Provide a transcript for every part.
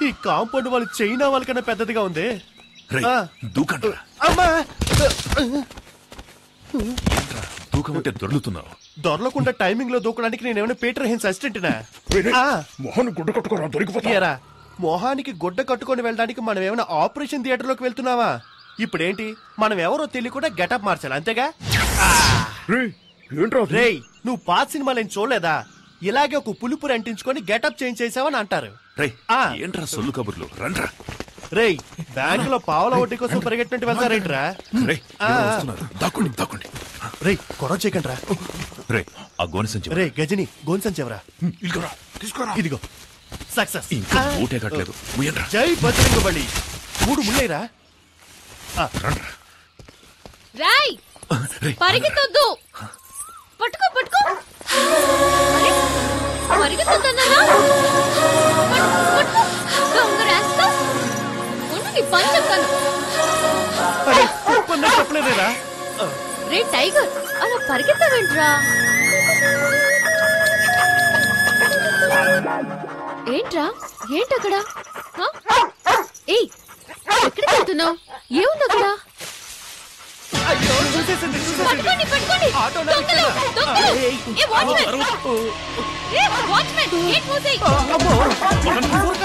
ఈ కాంపౌండ్ వాళ్ళు చైనా వాళ్ళకన్నా పెద్దదిగా ఉంది. దూకమంటే దొర్లుతున్నావు. దొరలకుండా టైమింగ్ లో దూకడానికి నేనేమైనా పీటర్ హెన్స్ అసిస్టెంట్నా? మొహన్ గుడ్డ కట్టుకోరా దొరికిపోతారా? మొహానికి గుడ్డ కట్టుకొని వెళ్ళడానికి మనం ఏమైనా ఆపరేషన్ థియేటర్ లోకి వెళ్తున్నావా? ఇప్పుడేంటి మనం ఎవరో తెలియకుండా గెటప్ మార్చాలి అంతేగా? రేయ్ నువ్వు పాత సినిమాలు ఏం చూడలేదా? ఇలాగే ఒక పులుపురు అంటించుకొని గెటప్ చేంజ్ చేసావని అంటారు. ఏంట్రా సొల్లు కబుర్లు? రండ్రా. రేయ్ బ్యాంక్ లో పావుల వడ్డీ కోసం పరిగెట్టినట్టు వెళ్తారేంట్రా? దాక్కోండి దాక్కోండి. రేయ్ గొడవ చేయకండి రా. రే ఆ గోనె సంచి. రే గజని గోనె సంచి ఎవరా? ఇదిగో సక్సెస్. ఇంకా ఊటే కట్టలేదు. జై బజరంగబలి. 3 ముళ్ళైరా. రాయ్ పరిగెత్తొద్దు. పట్టుకో పట్టుకో. పరిగెత్తొద్దన్నానా? దొంగ రాస్తా. ఉండు నీ పని చెప్తాను. చెప్పలేదురా. రే టైగర్ అలా పరిగెత్తవేంట్రా? ఏంట్రా ఏంటక్కడ? ఏయ్ ఎక్కడికి వెళ్తున్నావు? ఏముంది అక్కడ? పట్టుకోండి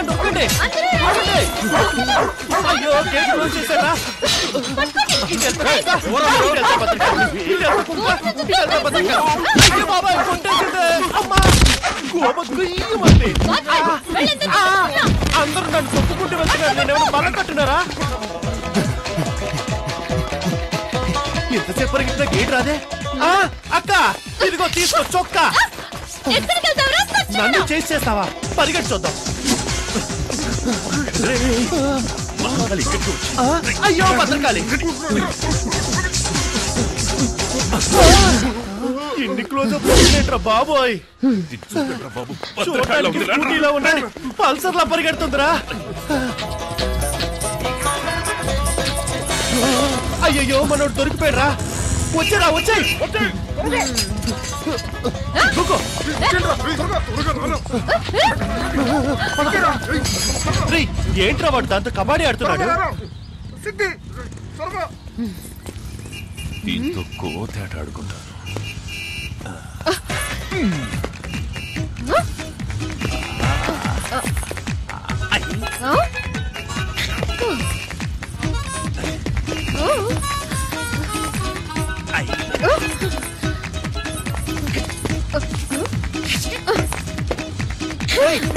పట్టుకోండి. అందరూ నన్ను తొక్కుకుంటూ వెళ్తున్నారు. నేనేమైనా బలం కట్టున్నారా? ఎంతసేపు పరిగెత్తినా గేట్ రాదే. అక్క ఇదిగో తీసుకో చొక్కా. నన్ను చేస్తావా? పరిగెట్టు చూద్దాం. అయ్యో భద్రకాళి. ఇన్ని క్లోజప్ ఏంట్రా బాబోయ్? చూడటానికి స్కూటీలో ఉన్న పల్సర్లా పరిగెడుతుందిరా. అయ్యయ్యో మనోడు దొరికిపోయారా. వచ్చారా వచ్చాయి. ఏంట్రా వాడు దాంతో కబడ్డీ ఆడుతున్నాడు. ఇంతో కోతేట ఆడుకుంటాను.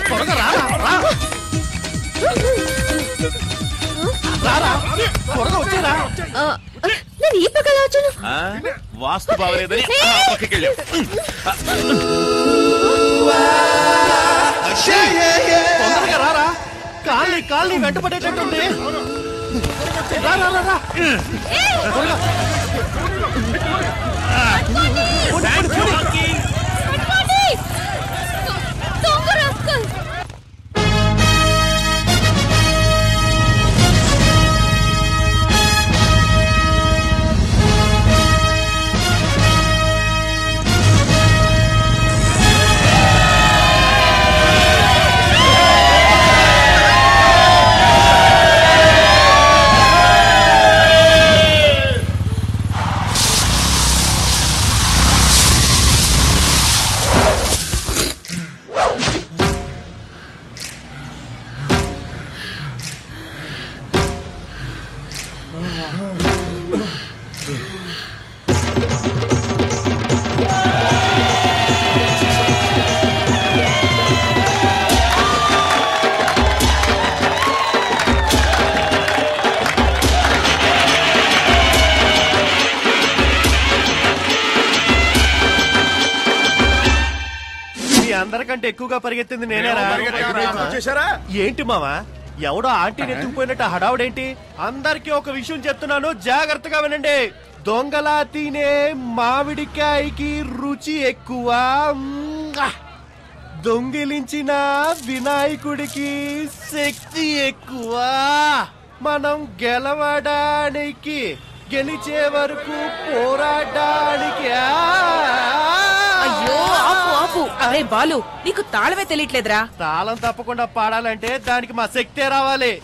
త్వరగా త్వరగా వచ్చారా. నేను ఈ పక్కన వచ్చాను. వాస్తు బాగలేదని తొందరగా రారా. కాళ్ళని వెంట పడేటట్టుంది. అందరికంటే ఎక్కువగా పరిగెత్తింది నేనేరా. ఏంటి మావా ఎవడో ఆంటీని ఎత్తుకుపోయినట్టు హడావుడేంటి? అందరికీ ఒక విషయం చెప్తున్నాను, జాగ్రత్తగా వినండి. దొంగలా తినే మామిడికాయకి రుచి ఎక్కువ, దొంగిలించిన వినాయకుడికి శక్తి ఎక్కువ. మనం గెలవడానికి, గెలిచే వరకు పోరాడడానికి. అయ్యో ఆపు ఆపు. అరే బాలు నీకు తాళమే తెలియట్లేదురా. తాళం తప్పకుండా పాడాలంటే దానికి మా శక్తే రావాలి.